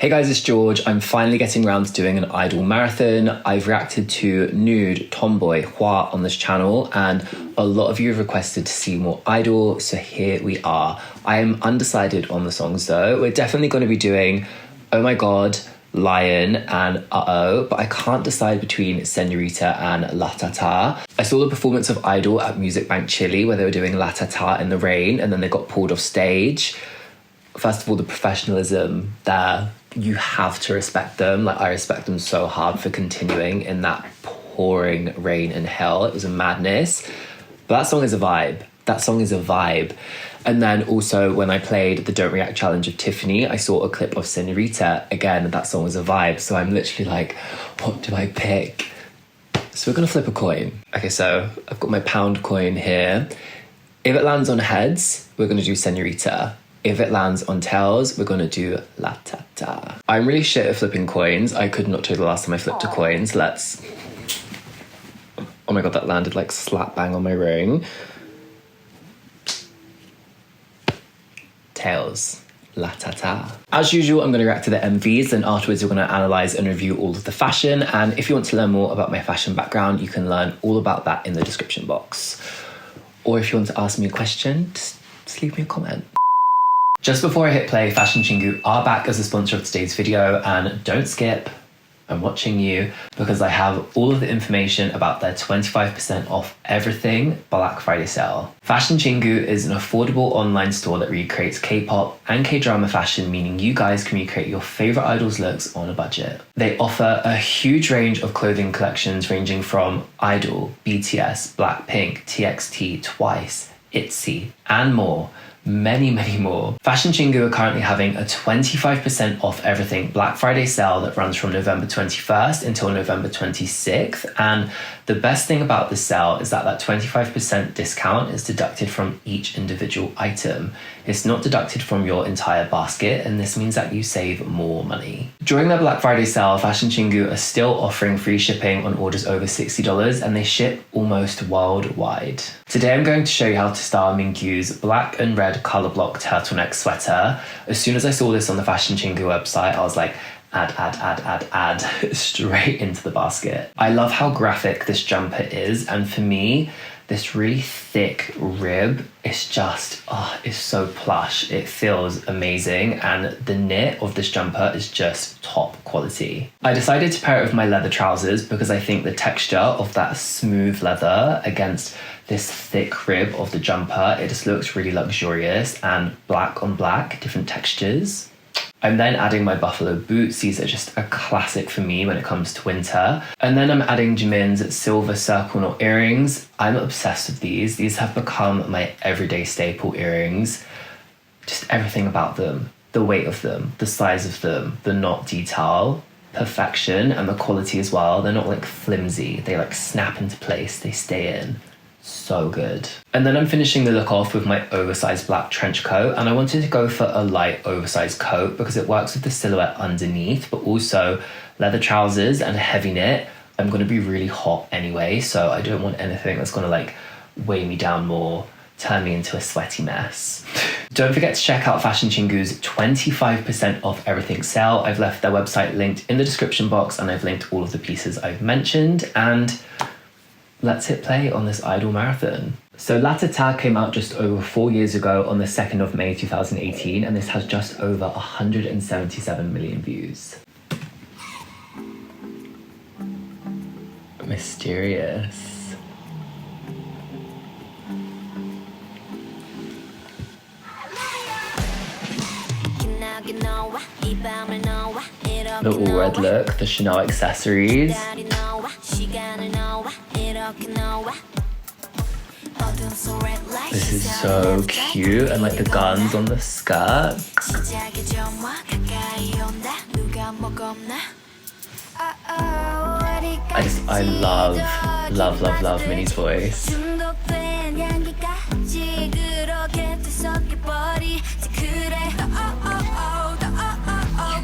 Hey guys, it's George. I'm finally getting around to doing an IDLE marathon. I've reacted to Nude, Tomboy, Hua on this channel, and a lot of you have requested to see more IDLE, so here we are. I am undecided on the songs though. We're definitely going to be doing Oh My God, Lion, and Uh-Oh, but I can't decide between Senorita and LATATA. I saw the performance of IDLE at Music Bank Chile where they were doing LATATA in the rain and then they got pulled off stage. First of all, the professionalism there, you have to respect them. Like, I respect them so hard for continuing in that pouring rain and hell. It was a madness. But that song is a vibe. That song is a vibe. And then also when I played the Don't React challenge of Tiffany, I saw a clip of Senorita. Again, that song was a vibe. So I'm literally like, what do I pick? So we're gonna flip a coin. Okay, so I've got my pound coin here. If it lands on heads, we're gonna do Senorita. If it lands on tails, we're gonna do LATATA. I'm really shit at flipping coins. I could not tell you the last time I flipped a coin, so let's... Oh my God, that landed like slap bang on my ring. Tails, LATATA. As usual, I'm gonna react to the MVs, and afterwards we're gonna analyze and review all of the fashion. And if you want to learn more about my fashion background, you can learn all about that in the description box. Or if you want to ask me a question, just leave me a comment. Just before I hit play, Fashion Chingu are back as a sponsor of today's video, and don't skip, I'm watching you, because I have all of the information about their 25% off everything Black Friday sale. Fashion Chingu is an affordable online store that recreates K-pop and K-drama fashion, meaning you guys can recreate your favorite idols' looks on a budget. They offer a huge range of clothing collections ranging from IDLE, BTS, Blackpink, TXT, Twice, ITZY, and more. Many more. Fashion Chingu are currently having a 25% off everything Black Friday sale that runs from November 21st until November 26th. And the best thing about this sale is that 25% discount is deducted from each individual item. It's not deducted from your entire basket, and this means that you save more money. During their Black Friday sale, Fashion Chingu are still offering free shipping on orders over $60, and they ship almost worldwide. Today I'm going to show you how to style Mingyu's black and red color block turtleneck sweater. As soon as I saw this on the Fashion Chingu website, I was like, add, straight into the basket. I love how graphic this jumper is, and for me, this really thick rib is just, it's so plush. It feels amazing, and the knit of this jumper is just top quality. I decided to pair it with my leather trousers because I think the texture of that smooth leather against this thick rib of the jumper, it just looks really luxurious, and black on black, different textures. I'm then adding my buffalo boots. These are just a classic for me when it comes to winter. And then I'm adding Jimin's silver circle knot earrings. I'm obsessed with these. These have become my everyday staple earrings. Just everything about them, the weight of them, the size of them, the knot detail, perfection, and the quality as well. They're not like flimsy. They like snap into place, they stay in. So good. And then I'm finishing the look off with my oversized black trench coat, and I wanted to go for a light oversized coat because it works with the silhouette underneath, but also leather trousers and a heavy knit. I'm going to be really hot anyway, so I don't want anything that's going to like weigh me down more, turn me into a sweaty mess. Don't forget to check out Fashion Chingu's 25% off everything sale. I've left their website linked in the description box, and I've linked all of the pieces I've mentioned, and let's hit play on this IDLE marathon. So LATATA came out just over 4 years ago on the 2nd of May 2018, and this has just over 177 million views. Mysterious. The all red look, the Chanel accessories. This is so cute, and like the guns on the skirt. I love Minnie's voice.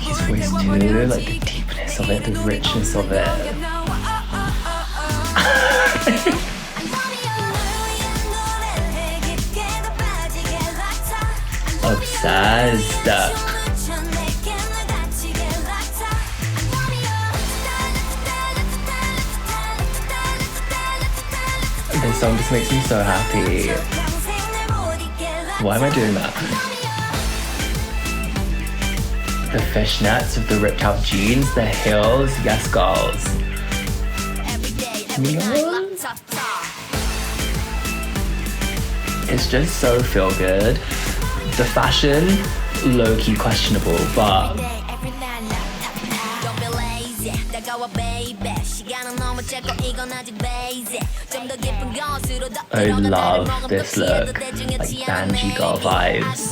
Yuki's voice too, like the deepness of it, the richness of it. Obsessed. song just makes me so happy. Why am I doing that? The fishnets with the ripped out jeans, the heels, yes girls. It's just so feel good. The fashion, low-key questionable, but I love this look, like Banji girl vibes.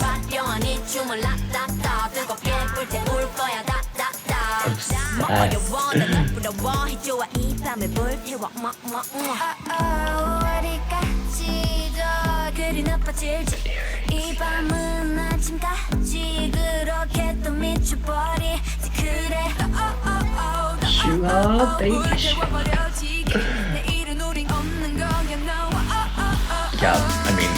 Sugar, baby. Yeah, I mean,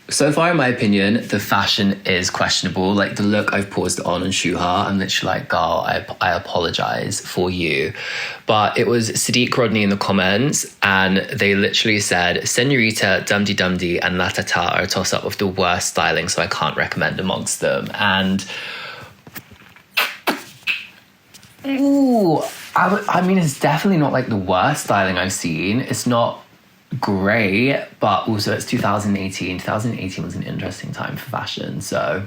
so far in my opinion, the fashion is questionable. Like the look I've paused on Shuha, I'm literally like, girl, I apologize for you. But it was Sadiq Rodney in the comments, and they literally said, Senorita, Dumdy Dumdy, and Latata are a toss-up of the worst styling, so I can't recommend amongst them. And ooh, I mean, it's definitely not like the worst styling I've seen. It's not great, but also it's 2018. 2018 was an interesting time for fashion, so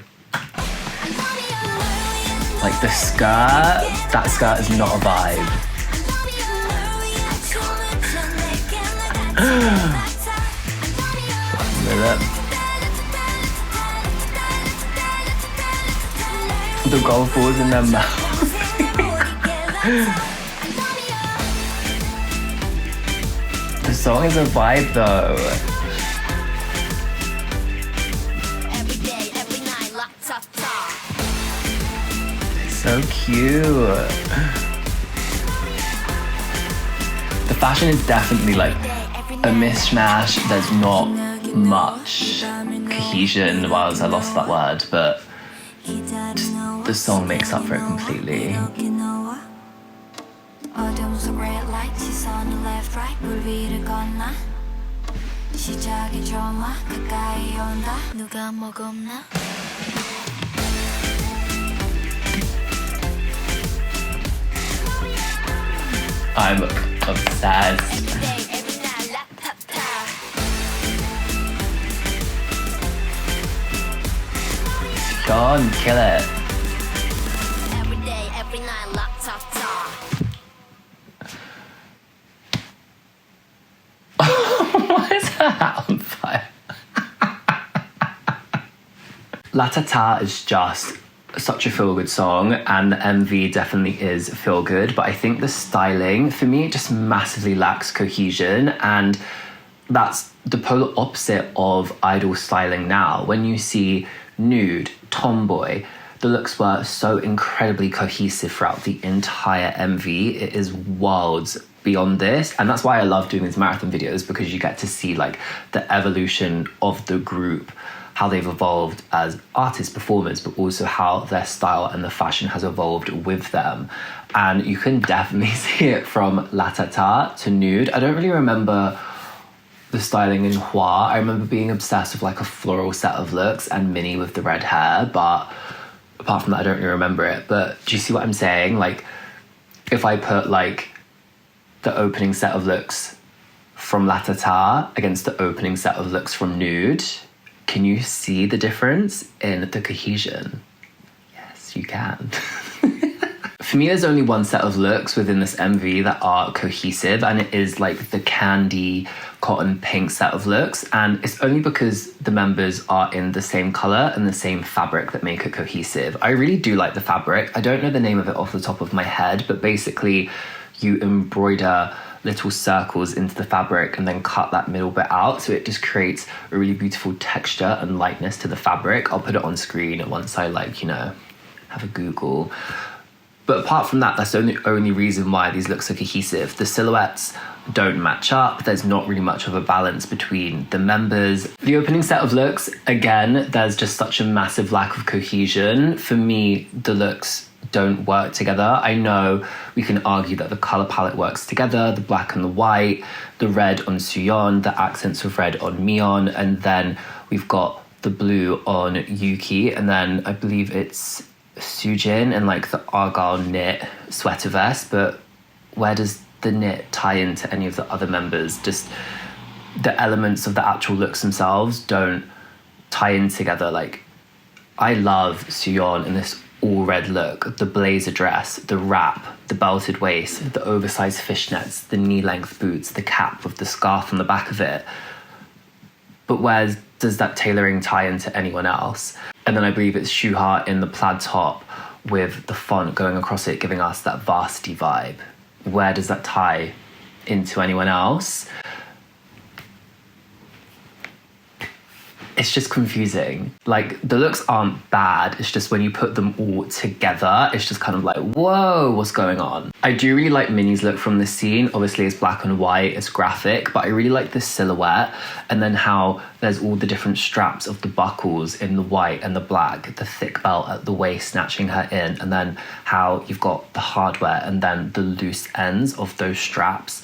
like the skirt, that skirt is not a vibe. The gold balls in their mouth. The song is a vibe though. So cute. The fashion is definitely like a mishmash. There's not much cohesion. Well, I lost that word, but just the song makes up for it completely. I'm obsessed. Go on, kill it. Why is her hat on fire? Latata is just such a feel-good song, and the MV definitely is feel-good, but I think the styling, for me, it just massively lacks cohesion, and that's the polar opposite of idol styling now. When you see Nude, Tomboy, the looks were so incredibly cohesive throughout the entire MV. It is worlds beyond this, and that's why I love doing these marathon videos, because you get to see like the evolution of the group, how they've evolved as artists, performers, but also how their style and the fashion has evolved with them. And you can definitely see it from Latata to Nude. I don't really remember the styling in Hua. I remember being obsessed with like a floral set of looks and Minnie with the red hair, but apart from that, I don't really remember it. But do you see what I'm saying? Like, if I put like the opening set of looks from Latata against the opening set of looks from Nude, can you see the difference in the cohesion? Yes, you can. For me, there's only one set of looks within this MV that are cohesive, and it is like the candy cotton pink set of looks, and it's only because the members are in the same colour and the same fabric that make it cohesive. I really do like the fabric. I don't know the name of it off the top of my head, but basically you embroider little circles into the fabric and then cut that middle bit out, so it just creates a really beautiful texture and lightness to the fabric. I'll put it on screen once I like, you know, have a Google. But apart from that, that's the only reason why these looks are cohesive. The silhouettes don't match up. There's not really much of a balance between the members. The opening set of looks, again, there's just such a massive lack of cohesion. For me, the looks don't work together. I know we can argue that the color palette works together, the black and the white, the red on Suyeon, the accents of red on Miyeon, and then we've got the blue on Yuki, and then I believe it's Soojin and like the argyle knit sweater vest. But where does the knit tie into any of the other members? Just the elements of the actual looks themselves don't tie in together. Like, I love Suyeon in this all red look, the blazer dress, the wrap, the belted waist, the oversized fishnets, the knee-length boots, the cap with the scarf on the back of it. But where does that tailoring tie into anyone else? And then I believe it's Shuha in the plaid top with the font going across it, giving us that varsity vibe. Where does that tie into anyone else? It's just confusing. Like, the looks aren't bad, it's just when you put them all together, it's just kind of like, whoa, what's going on? I do really like Minnie's look from this scene. Obviously it's black and white, it's graphic, but I really like this silhouette, and then how there's all the different straps of the buckles in the white and the black, the thick belt at the waist snatching her in, and then how you've got the hardware and then the loose ends of those straps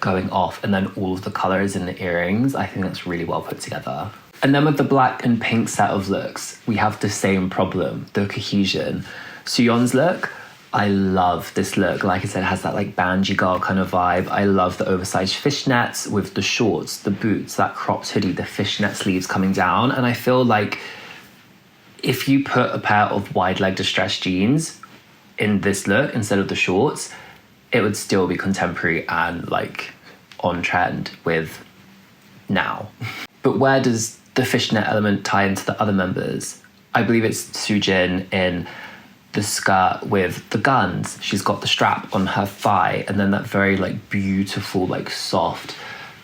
going off, and then all of the colours in the earrings. I think that's really well put together. And then with the black and pink set of looks, we have the same problem, the cohesion. Suyeon's look, I love this look. Like I said, it has that like banji girl kind of vibe. I love the oversized fishnets with the shorts, the boots, that cropped hoodie, the fishnet sleeves coming down. And I feel like if you put a pair of wide leg distressed jeans in this look instead of the shorts, it would still be contemporary and like on trend with now. But where does the fishnet element tie into the other members? I believe it's Soojin in the skirt with the guns. She's got the strap on her thigh, and then that very like beautiful, like soft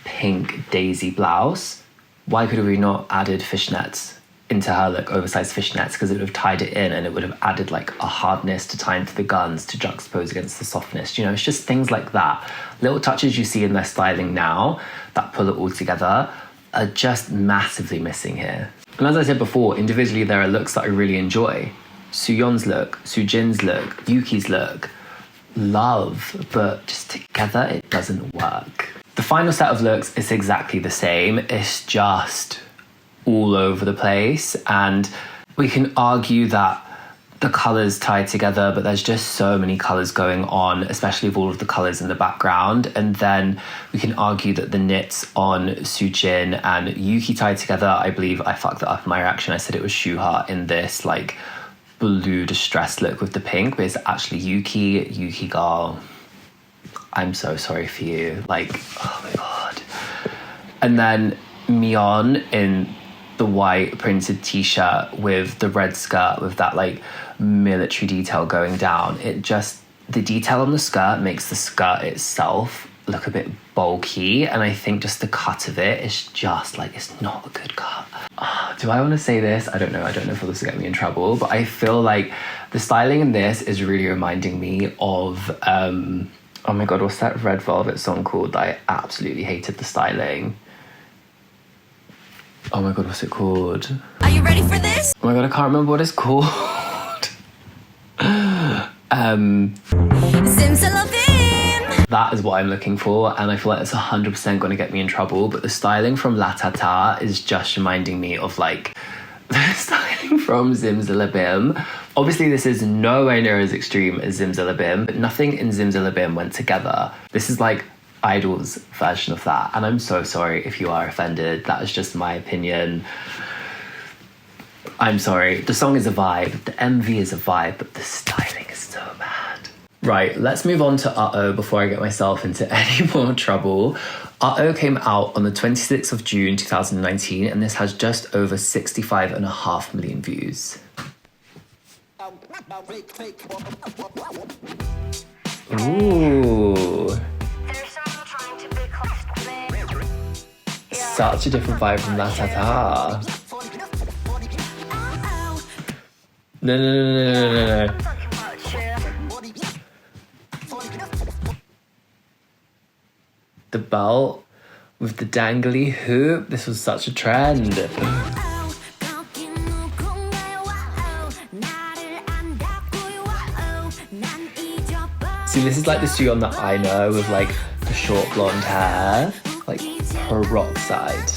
pink daisy blouse. Why could we not added fishnets into her look, oversized fishnets? Because it would have tied it in and it would have added like a hardness to tie into the guns to juxtapose against the softness. You know, it's just things like that. Little touches you see in their styling now that pull it all together are just massively missing here. And as I said before, individually there are looks that I really enjoy. Suyeon's look, Soojin's look, Yuki's look, love, but just together it doesn't work. The final set of looks is exactly the same, it's just all over the place, and we can argue that the colours tie together, but there's just so many colours going on, especially with all of the colours in the background. And then we can argue that the knits on Soojin and Yuki tie together. I believe I fucked that up in my reaction. I said it was Shuha in this like blue distressed look with the pink, but it's actually Yuki girl. I'm so sorry for you. Like, oh my God. And then Miyeon in the white printed t-shirt with the red skirt with that like military detail going down. It just, the detail on the skirt makes the skirt itself look a bit bulky, and I think just the cut of it is just like, it's not a good cut. Do I want to say this? I don't know if this will get me in trouble, but I feel like the styling in this is really reminding me of oh my God, what's that Red Velvet song called that I absolutely hated the styling? Oh my God, what's it called? Are you ready for this? Oh my God, I can't remember what it's called. Simsalabim! That is what I'm looking for, and I feel like it's 100% going to get me in trouble, but the styling from LATATA is just reminding me of like the styling from Zimzalabim. Obviously this is nowhere near as extreme as Zimzalabim, but nothing in Zimzalabim went together. This is like I-DLE's version of that, and I'm so sorry if you are offended. That is just my opinion. I'm sorry. The song is a vibe, the MV is a vibe, but the styling is so bad. Right, let's move on to Uh-Oh before I get myself into any more trouble. Uh-Oh came out on the 26th of June 2019, and this has just over 65.5 million views. Ooh. Such a different vibe from LATATA. No. The belt with the dangly hoop. This was such a trend. See, this is like the Suyeon that I know with like the short blonde hair, like her rock side.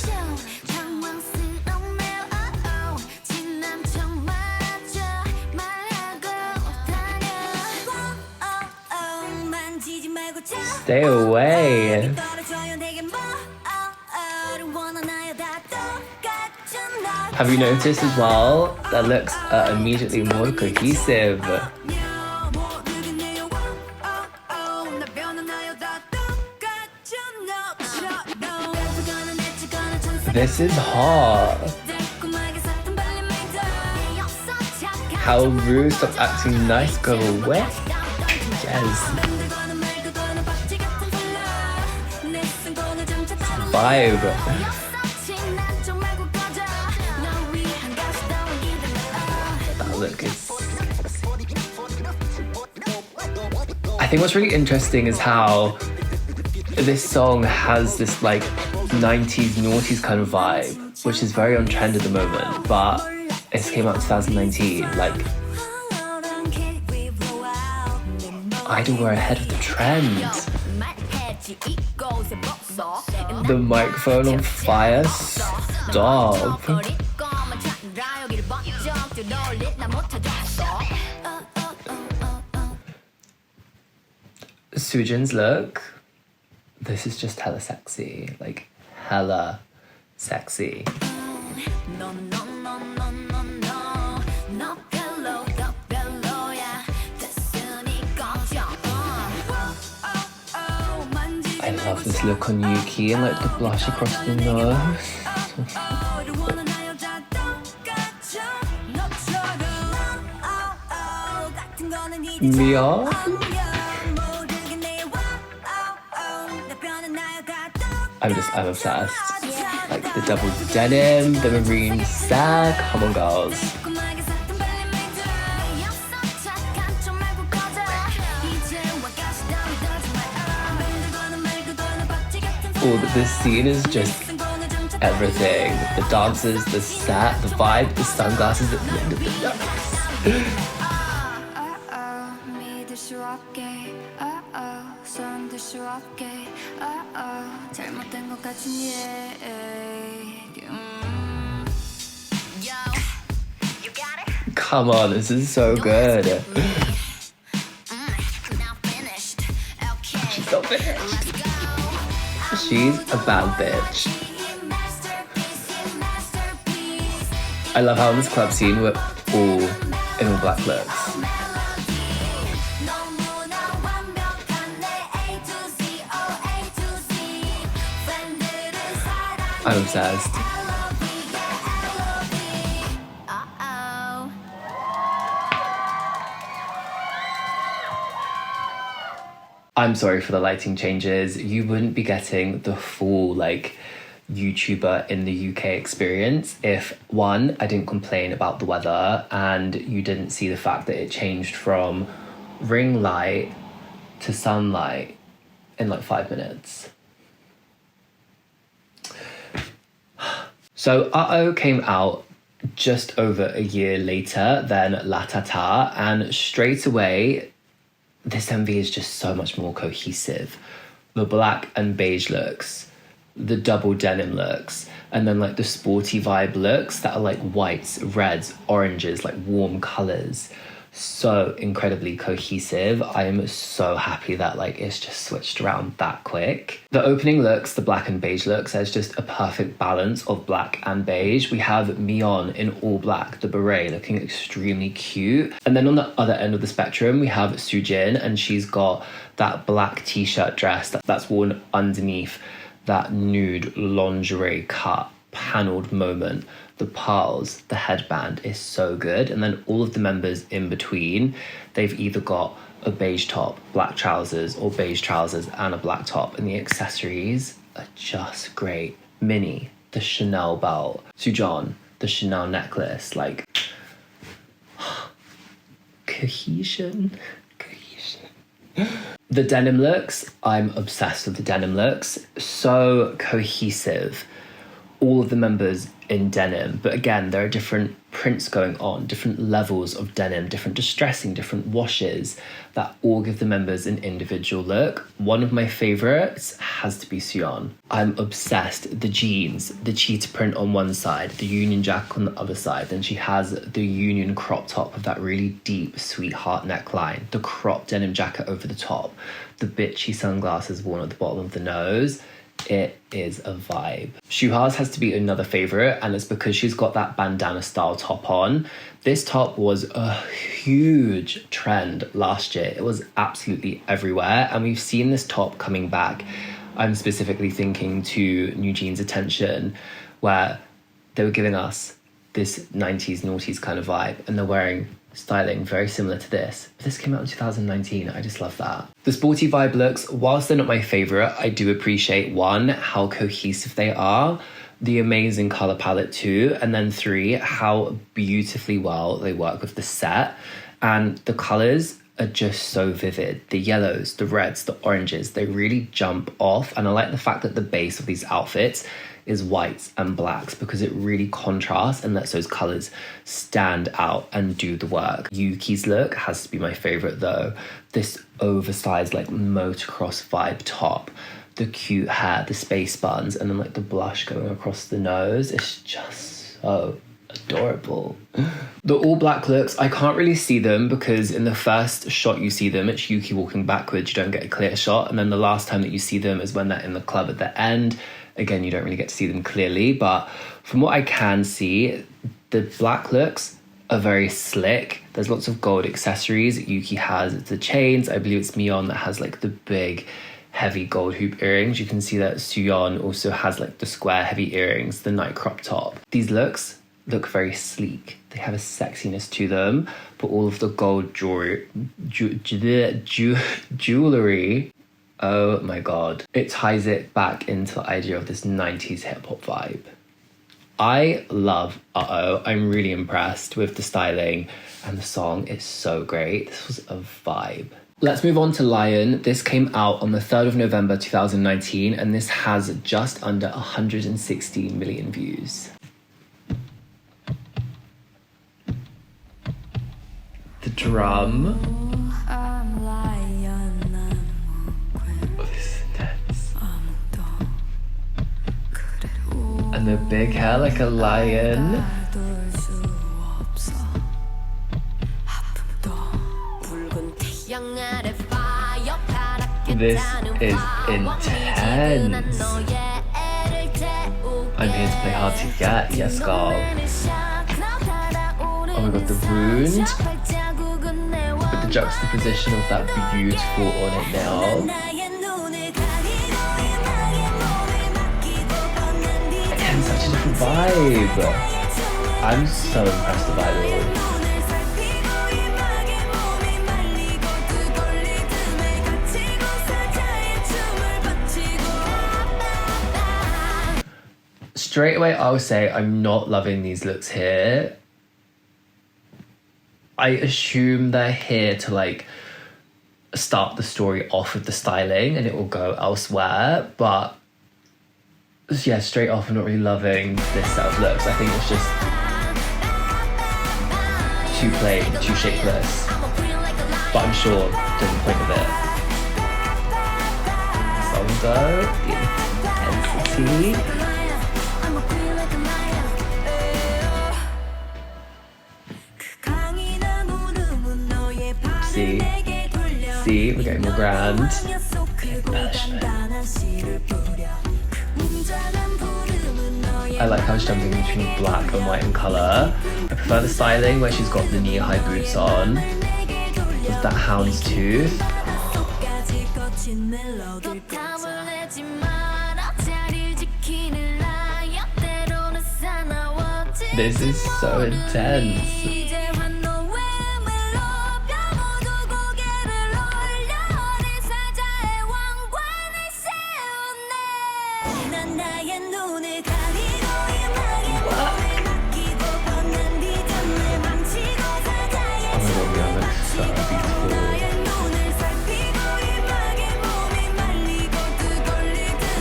Stay away. Have you noticed as well, their looks are immediately more cohesive. This is hot. How rude, stop acting nice, go away. Yes. Vibe. That look is... I think what's really interesting is how this song has this like 90s noughties kind of vibe, which is very on trend at the moment, but it came out in 2019. Like, I.DLE were ahead of the trend. The microphone on fire, stop. Soojin's look, this is just hella sexy, like hella sexy. I love this look on Yuki and like the blush across the nose. Mia? I'm obsessed. Like the double denim, the marine sag, come on girls. Oh, but this scene is just everything. The dancers, the set, the vibe, the sunglasses at the end of the night. Come on, this is so good. She's so finished. She's a bad bitch. I love how in this club scene we're all in all black looks. I'm obsessed. I'm sorry for the lighting changes. You wouldn't be getting the full like YouTuber in the UK experience if one, I didn't complain about the weather and you didn't see the fact that it changed from ring light to sunlight in like 5 minutes. So I-DLE came out just over a year later than LATATA, and straight away this MV is just so much more cohesive. The black and beige looks, the double denim looks, and then like the sporty vibe looks that are like whites, reds, oranges, like warm colours. So incredibly cohesive. I am so happy that like it's just switched around that quick. The opening looks, the black and beige looks, there's just a perfect balance of black and beige. We have Miyeon in all black, the beret looking extremely cute. And then on the other end of the spectrum, we have Soojin, and she's got that black t-shirt dress that's worn underneath that nude lingerie cut panelled moment. The pearls, the headband is so good. And then all of the members in between, they've either got a beige top, black trousers, or beige trousers and a black top. And the accessories are just great. Minnie, the Chanel belt. Sujeon, the Chanel necklace. Like, cohesion. The denim looks, I'm obsessed with the denim looks. So cohesive. All of the members in denim, but again, there are different prints going on, different levels of denim, different distressing, different washes that all give the members an individual look. One of my favorites has to be Suyeon. I'm obsessed. The jeans, the cheetah print on one side, the Union jacket on the other side. Then she has the Union crop top with that really deep sweetheart neckline, the crop denim jacket over the top, the bitchy sunglasses worn at the bottom of the nose. It is a vibe. Shuha's has to be another favorite, and it's because she's got that bandana style top on. This top was a huge trend last year. It was absolutely everywhere, and we've seen this top coming back. I'm specifically thinking to New Jeans Attention, where they were giving us this 90s noughties kind of vibe, and they're wearing styling very similar to this. But this came out in 2019. I just love that. The sporty vibe looks, whilst they're not my favorite, I do appreciate, one, how cohesive they are, the amazing color palette too, and then three, how beautifully well they work with the set. And the colors are just so vivid. The yellows, the reds, the oranges, they really jump off. And I like the fact that the base of these outfits is whites and blacks, because it really contrasts and lets those colors stand out and do the work. Yuki's look has to be my favorite though. This oversized like motocross vibe top, the cute hair, the space buns, and then like the blush going across the nose. It's just so adorable. The all black looks, I can't really see them because in the first shot you see them, it's Yuki walking backwards, you don't get a clear shot. And then the last time that you see them is when they're in the club at the end. Again, you don't really get to see them clearly, but from what I can see, the black looks are very slick. There's lots of gold accessories. Yuki has the chains. I believe it's Miyeon that has like the big heavy gold hoop earrings. You can see that Suyeon also has like the square heavy earrings, the night crop top. These looks look very sleek. They have a sexiness to them, but all of the gold jewelry, oh my god. It ties it back into the idea of this 90s hip-hop vibe. I love Uh-Oh. I'm really impressed with the styling, and the song is so great. This was a vibe. Let's move on to Lion. This came out on the 3rd of November 2019, and this has just under 116 million views. The drum. And the big hair like a lion. This is intense. I'm here to play hard to get, yes girl. Oh my god, the wound with the juxtaposition of that beautiful ornate nail. Again, such a different vibe. I'm so impressed with I-DLE. Straight away, I'll say I'm not loving these looks here. I assume they're here to like start the story off with the styling and it will go elsewhere, but yeah, straight off I'm not really loving this set of looks. I think it's just too plain, too shapeless, but I'm sure there's a point of it. Song though, the intensity. See, we're getting more grand. I like how she's jumping between black and white in colour. I prefer the styling where she's got the knee-high boots on with that houndstooth. This is so intense.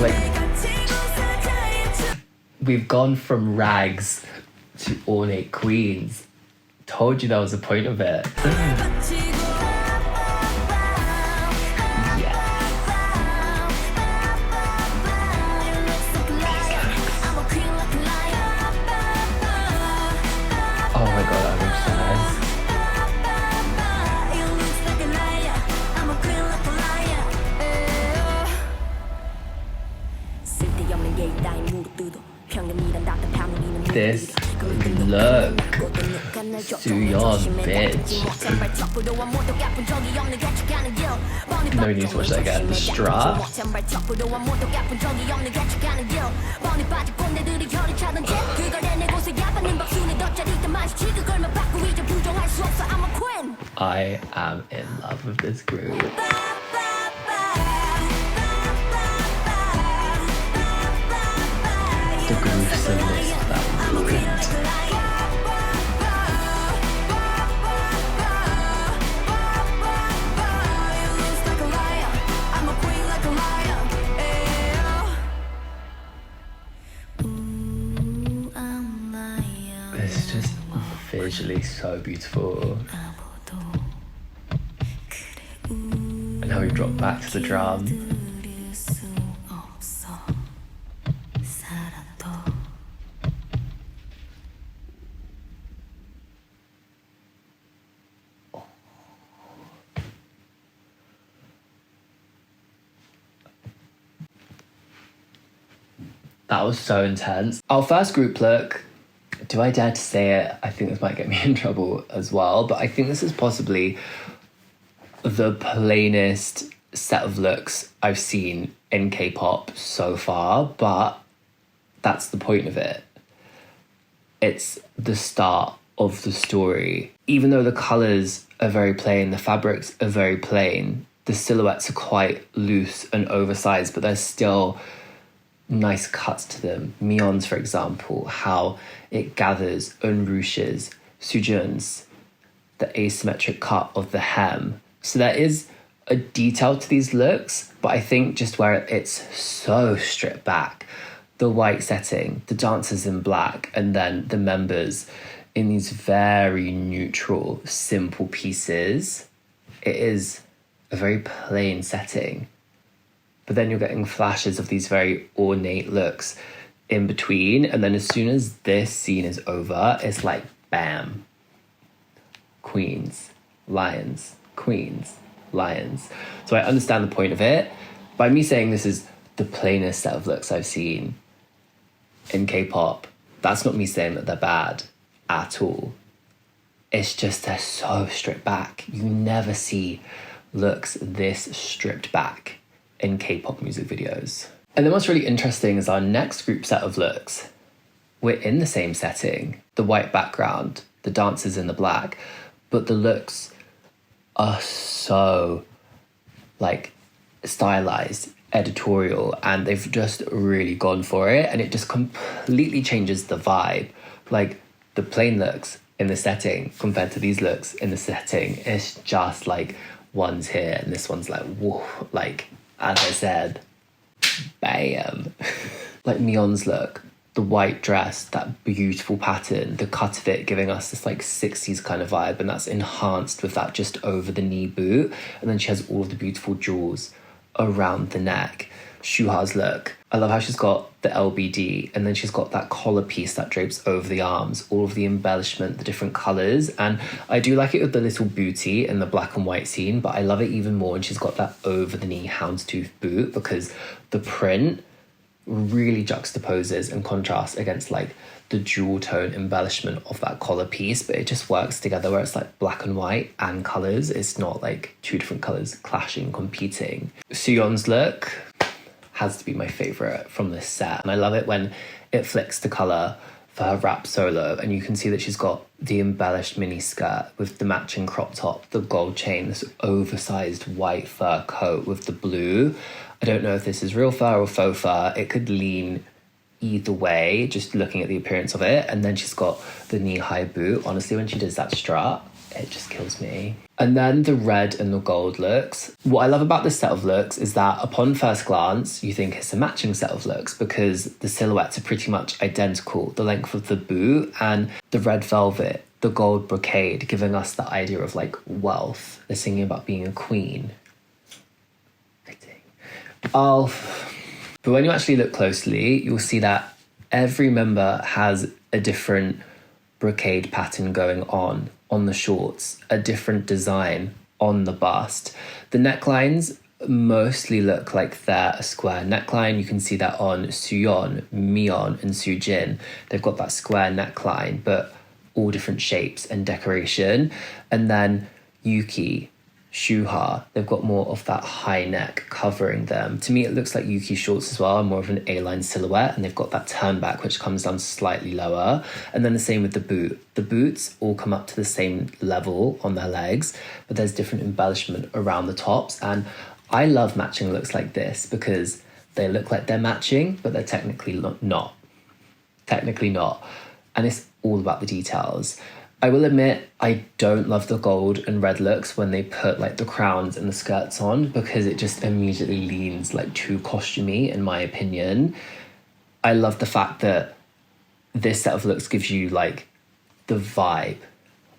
Like, we've gone from rags to ornate queens. Told you that was the point of it. Oh my god, I'm obsessed. This look, Suyeon, bitch. No need to watch that again. The strap. I am in love with this group. The gruesomeness of that movement. It's just visually so beautiful. And how we drop back to the drum. That was so intense. Our first group look, do I dare to say it? I think this might get me in trouble as well, but I think this is possibly the plainest set of looks I've seen in K-pop so far, but that's the point of it. It's the start of the story. Even though the colours are very plain, the fabrics are very plain, the silhouettes are quite loose and oversized, but there's still nice cuts to them. Mion's, for example, how it gathers and ruches. Sujun's, the asymmetric cut of the hem. So there is a detail to these looks, but I think just where it's so stripped back, the white setting, the dancers in black, and then the members in these very neutral, simple pieces, it is a very plain setting. But then you're getting flashes of these very ornate looks in between. And then as soon as this scene is over, it's like, bam. Queens, lions, queens, lions. So I understand the point of it. By me saying this is the plainest set of looks I've seen in K-pop, that's not me saying that they're bad at all. It's just they're so stripped back. You never see looks this stripped back in K-pop music videos. And then what's really interesting is our next group set of looks. We're in the same setting, the white background, the dancers in the black, but the looks are so like stylized, editorial, and they've just really gone for it, and it just completely changes the vibe. Like the plain looks in the setting compared to these looks in the setting, it's just like one's here and this one's like, whoa, like, as I said, bam. Like Mion's look, the white dress, that beautiful pattern, the cut of it giving us this like 60s kind of vibe, and that's enhanced with that just over the knee boot. And then she has all of the beautiful jewels around the neck. Shuha's look, I love how she's got the LBD, and then she's got that collar piece that drapes over the arms, all of the embellishment, the different colours. And I do like it with the little bootie in the black and white scene, but I love it even more when she's got that over the knee houndstooth boot, because the print really juxtaposes and contrasts against like the jewel tone embellishment of that collar piece, but it just works together where it's like black and white and colours. It's not like two different colours clashing, competing. Suyeon's look has to be my favourite from this set. And I love it when it flicks to colour for her rap solo, and you can see that she's got the embellished mini skirt with the matching crop top, the gold chain, this oversized white fur coat with the blue. I don't know if this is real fur or faux fur. It could lean either way, just looking at the appearance of it. And then she's got the knee-high boot. Honestly, when she does that strut, It just kills me. And then the red and the gold looks. What I love about this set of looks is that upon first glance, you think it's a matching set of looks because the silhouettes are pretty much identical. The length of the boot and the red velvet, the gold brocade, giving us the idea of like wealth. They're singing about being a queen. Fitting. But when you actually look closely, you'll see that every member has a different brocade pattern going on the shorts, a different design on the bust. The necklines mostly look like they're a square neckline. You can see that on Suyeon, Miyeon, and Sujin. They've got that square neckline, but all different shapes and decoration. And then Yuki, Shuha, they've got more of that high neck covering them. To me, it looks like Yuki shorts as well, more of an A-line silhouette, and they've got that turn back, which comes down slightly lower. And then the same with the boot. The boots all come up to the same level on their legs, but there's different embellishment around the tops. And I love matching looks like this because they look like they're matching, but they're technically not. Technically not. And it's all about the details. I will admit, I don't love the gold and red looks when they put like the crowns and the skirts on because it just immediately leans like too costumey in my opinion. I love the fact that this set of looks gives you like the vibe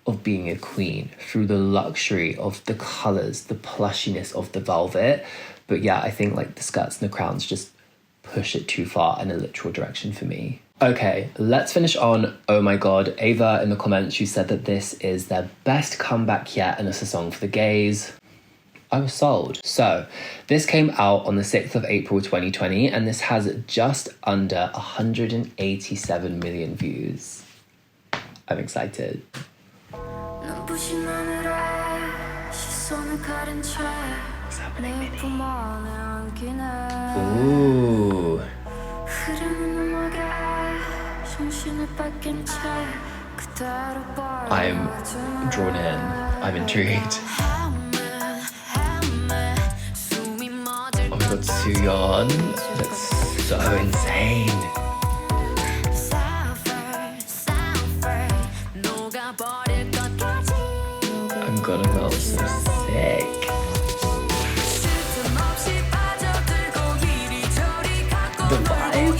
of being a queen through the luxury of the colours, the plushiness of the velvet. But yeah, I think like the skirts and the crowns just push it too far in a literal direction for me. Okay, let's finish on Oh My God. Ava in the comments, she said that this is their best comeback yet and it's a song for the gays. I was sold. So, this came out on the 6th of April 2020 and this has just under 187 million views. I'm excited. What's happening, Minnie? Ooh. I'm drawn in. I'm intrigued. Oh my god, Suyeon looks so insane. I'm gonna feel so sick. The vibe.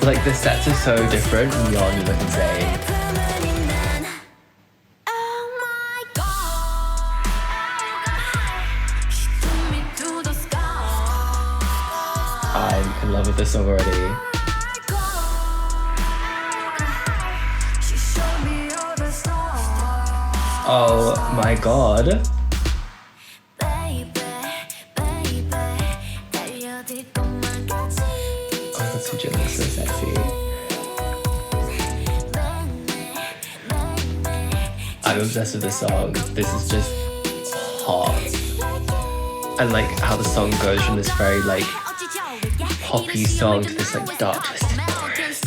Like the sets are so different and Yeon, you look insane. I'm in love with this song already. Oh my god. Sujin looks so sexy. I'm obsessed with this song. This is just hot. And like how the song goes from this very like poppy song to this like dark twisted chorus.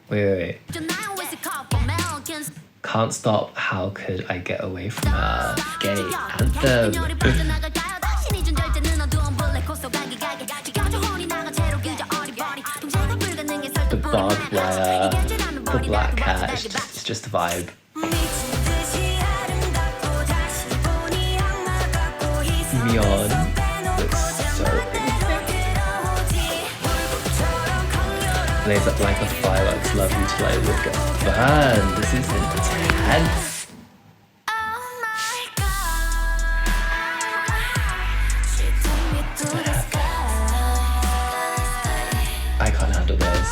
Wait. Can't Stop, How Could I Get Away From Her? Gay anthem. The barbed wire, the black cat, it's just a vibe. Miyeon looks so blaze up like a fireworks, love you till I would get burned. This is intense. I can't handle this.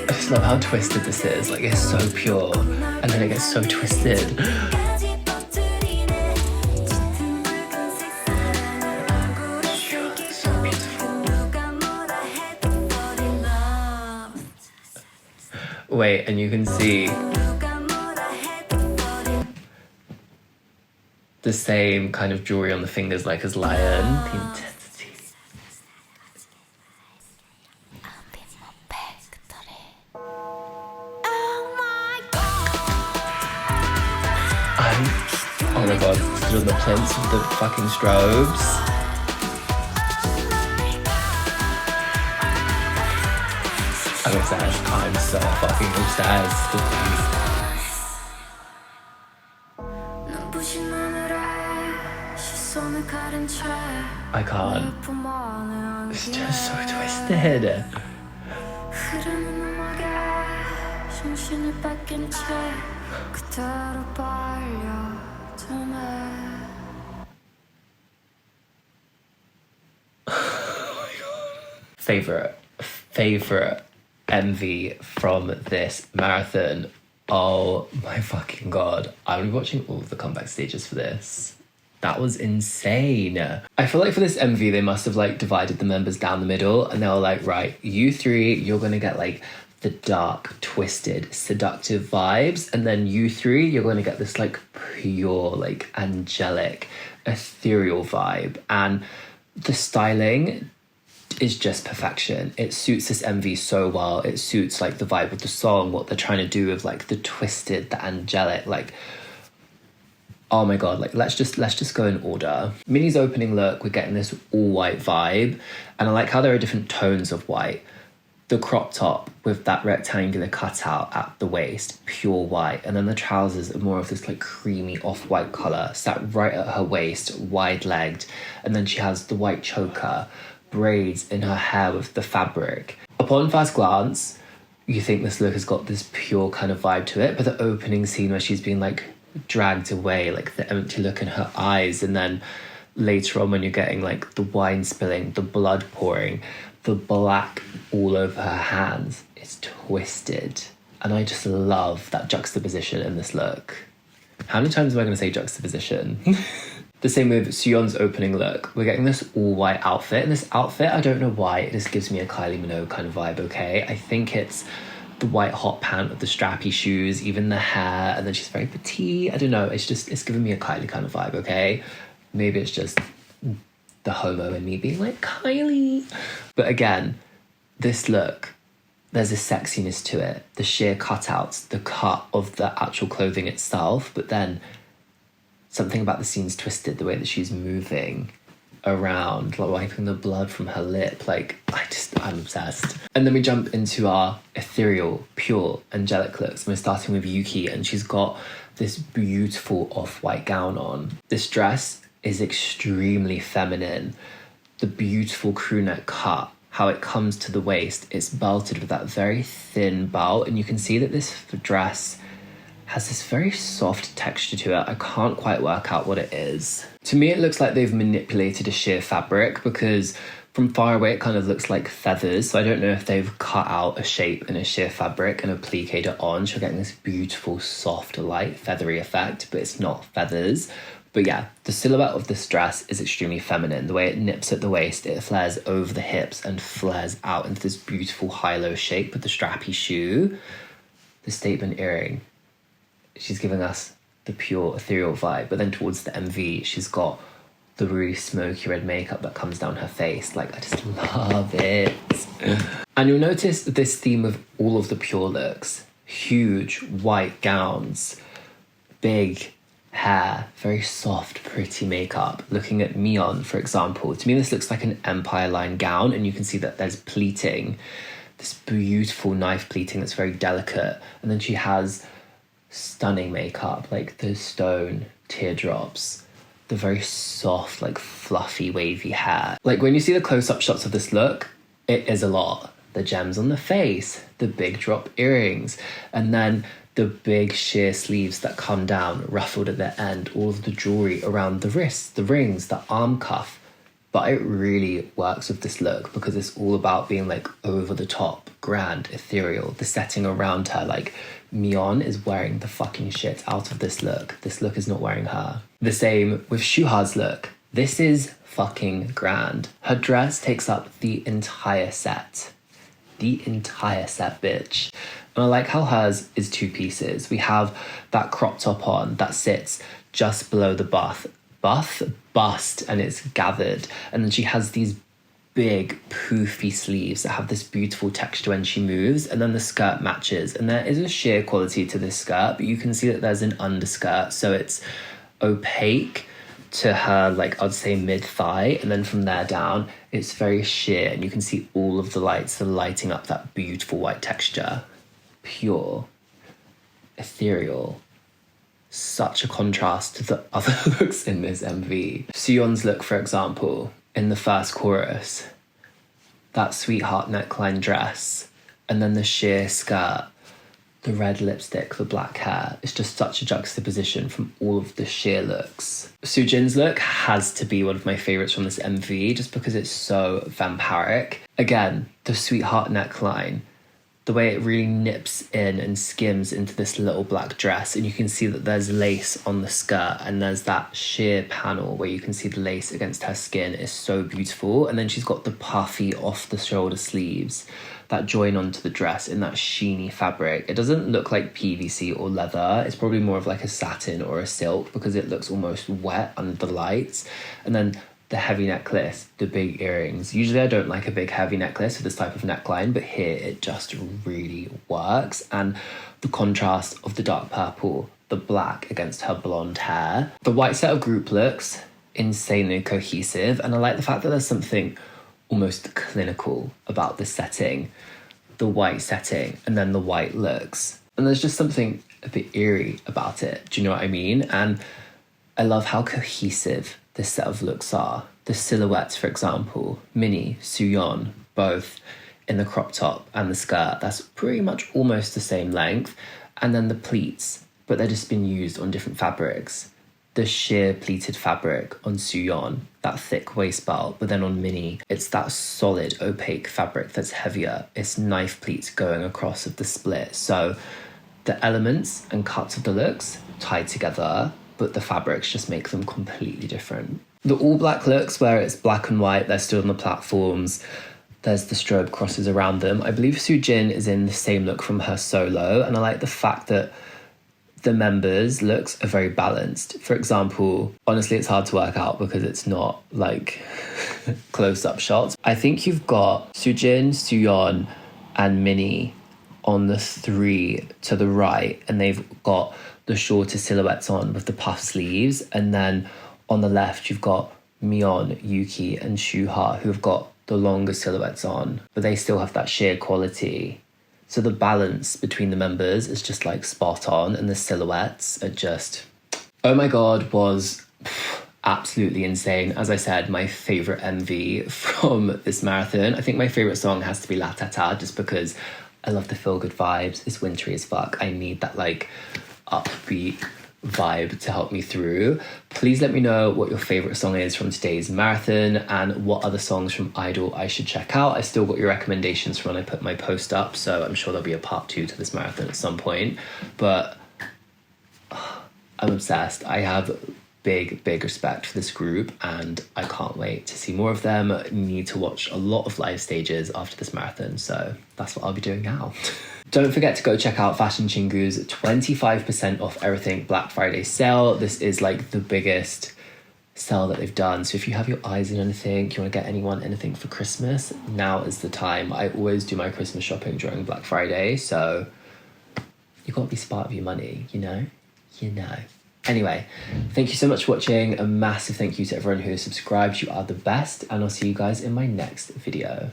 I just love how twisted this is. Like, it's so pure, and then it gets so twisted. So beautiful. Wait, and you can see the same kind of jewelry on the fingers like as Lion. The intensity. man. Oh my god, still the plinths with the fucking strobes. I'm obsessed. I'm so fucking obsessed. I can't. It's just so twisted. Favorite MV from this marathon. Oh my fucking god. I'll be watching all of the comeback stages for this. That was insane. I feel like for this MV, they must have like divided the members down the middle and they were like, right, you three, you're gonna get like the dark, twisted, seductive vibes. And then you three, you're gonna get this like pure, like angelic, ethereal vibe. And the styling is just perfection. It suits this MV so well. It suits like the vibe of the song, what they're trying to do with like the twisted, the angelic, like, oh my god, like let's just go in order. Minnie's opening look, we're getting this all white vibe, and I like how there are different tones of white. The crop top with that rectangular cutout at the waist, pure white, and then the trousers are more of this like creamy off-white colour, sat right at her waist, wide-legged, and then she has the white choker, braids in her hair with the fabric. Upon first glance, you think this look has got this pure kind of vibe to it, but the opening scene where she's being like dragged away, like the empty look in her eyes, and then later on when you're getting like the wine spilling, the blood pouring, the black all over her hands, it's twisted. And I just love that juxtaposition in this look. How many times am I going to say juxtaposition? The same with Suyeon's opening look. We're getting this all-white outfit, and this outfit, I don't know why, it just gives me a Kylie Minogue kind of vibe, okay? I think it's the white hot pant with the strappy shoes, even the hair, and then she's very petite. I don't know, it's giving me a Kylie kind of vibe, okay? Maybe it's just the homo in me being like, Kylie. But again, this look, there's a sexiness to it. The sheer cutouts, the cut of the actual clothing itself, but then something about the scene's twisted, the way that she's moving around, like wiping the blood from her lip. Like, I'm obsessed. And then we jump into our ethereal, pure, angelic looks. We're starting with Yuki, and she's got this beautiful off-white gown on. This dress is extremely feminine. The beautiful crew neck cut, how it comes to the waist, it's belted with that very thin belt, and you can see that this dress has this very soft texture to it. I can't quite work out what it is. To me, it looks like they've manipulated a sheer fabric, because from far away, it kind of looks like feathers. So I don't know if they've cut out a shape in a sheer fabric and appliqued it on. So you're getting this beautiful, soft, light, feathery effect, but it's not feathers. But yeah, the silhouette of this dress is extremely feminine. The way it nips at the waist, it flares over the hips and flares out into this beautiful high-low shape with the strappy shoe. The statement earring, she's giving us the pure ethereal vibe, but then towards the MV, she's got the really smoky red makeup that comes down her face. Like, I just love it. And you'll notice this theme of all of the pure looks. Huge white gowns, big hair, very soft, pretty makeup. Looking at Mion, for example, to me this looks like an Empire line gown, and you can see that there's pleating, this beautiful knife pleating that's very delicate, and then she has stunning makeup, like the stone teardrops, the very soft, like fluffy, wavy hair. Like when you see the close-up shots of this look, it is a lot. The gems on the face, the big drop earrings, and then the big sheer sleeves that come down, ruffled at the end, all of the jewelry around the wrists, the rings, the arm cuff. But it really works with this look because it's all about being like over the top, grand, ethereal. The setting around her, like Mion is wearing the fucking shit out of this look. This look is not wearing her. The same with Shuha's look. This is fucking grand. Her dress takes up the entire set. The entire set, bitch. And I like how hers is two pieces. We have that crop top on that sits just below the bust, and it's gathered. And then she has these big poofy sleeves that have this beautiful texture when she moves, and then the skirt matches, and there is a sheer quality to this skirt, but you can see that there's an underskirt, so it's opaque to her, like I'd say mid-thigh, and then from there down it's very sheer, and you can see all of the lights are lighting up that beautiful white texture. Pure, ethereal, such a contrast to the other looks in this MV. Suyeon's look, for example, in the first chorus, that sweetheart neckline dress, and then the sheer skirt, the red lipstick, the black hair. It's just such a juxtaposition from all of the sheer looks. Soojin's look has to be one of my favourites from this MV, just because it's so vampiric. Again, the sweetheart neckline, the way it really nips in and skims into this little black dress, and you can see that there's lace on the skirt, and there's that sheer panel where you can see the lace against her skin is so beautiful. And then she's got the puffy off the shoulder sleeves that join onto the dress in that sheeny fabric. It doesn't look like PVC or leather. It's probably more of like a satin or a silk, because it looks almost wet under the lights. And then the heavy necklace, the big earrings. Usually I don't like a big heavy necklace with this type of neckline, but here it just really works. And the contrast of the dark purple, the black against her blonde hair. The white set of group looks, insanely cohesive. And I like the fact that there's something almost clinical about this setting. The white setting and then the white looks. And there's just something a bit eerie about it. Do you know what I mean? And I love how cohesive this set of looks are. The silhouettes, for example, Minnie, Suyeon, both in the crop top and the skirt, that's pretty much almost the same length. And then the pleats, but they're just been used on different fabrics. The sheer pleated fabric on Suyeon, that thick waist belt, but then on Minnie, it's that solid opaque fabric that's heavier. It's knife pleats going across of the split. So the elements and cuts of the looks tied together, but the fabrics just make them completely different. The all black looks, where it's black and white, they're still on the platforms, there's the strobe crosses around them. I believe Soojin is in the same look from her solo, and I like the fact that the members' looks are very balanced. For example, honestly, it's hard to work out because it's not like close-up shots. I think you've got Soojin, Suyeon, and Minnie on the three to the right, and they've got the shorter silhouettes on with the puff sleeves, and then on the left you've got Myeon, Yuki and Shuha, who've got the longer silhouettes on, but they still have that sheer quality. So the balance between the members is just like spot on, and the silhouettes are just, oh my god, was absolutely insane. As I said, my favourite MV from this marathon. I think my favourite song has to be LATATA, just because I love the feel-good vibes. It's wintry as fuck. I need that like upbeat vibe to help me through. Please let me know what your favourite song is from today's marathon, and what other songs from I-DLE I should check out. I still got your recommendations from when I put my post up, so I'm sure there'll be a part 2 to this marathon at some point. But I'm obsessed. I have big respect for this group, and I can't wait to see more of them. Need to watch a lot of live stages after this marathon, so that's what I'll be doing now. Don't forget to go check out Fashion Chingu's 25% off everything Black Friday sale. This is like the biggest sale that they've done. So if you have your eyes on anything, you want to get anyone anything for Christmas, now is the time. I always do my Christmas shopping during Black Friday, so you got to be smart with your money, you know? Anyway, thank you so much for watching. A massive thank you to everyone who has subscribed. You are the best, and I'll see you guys in my next video.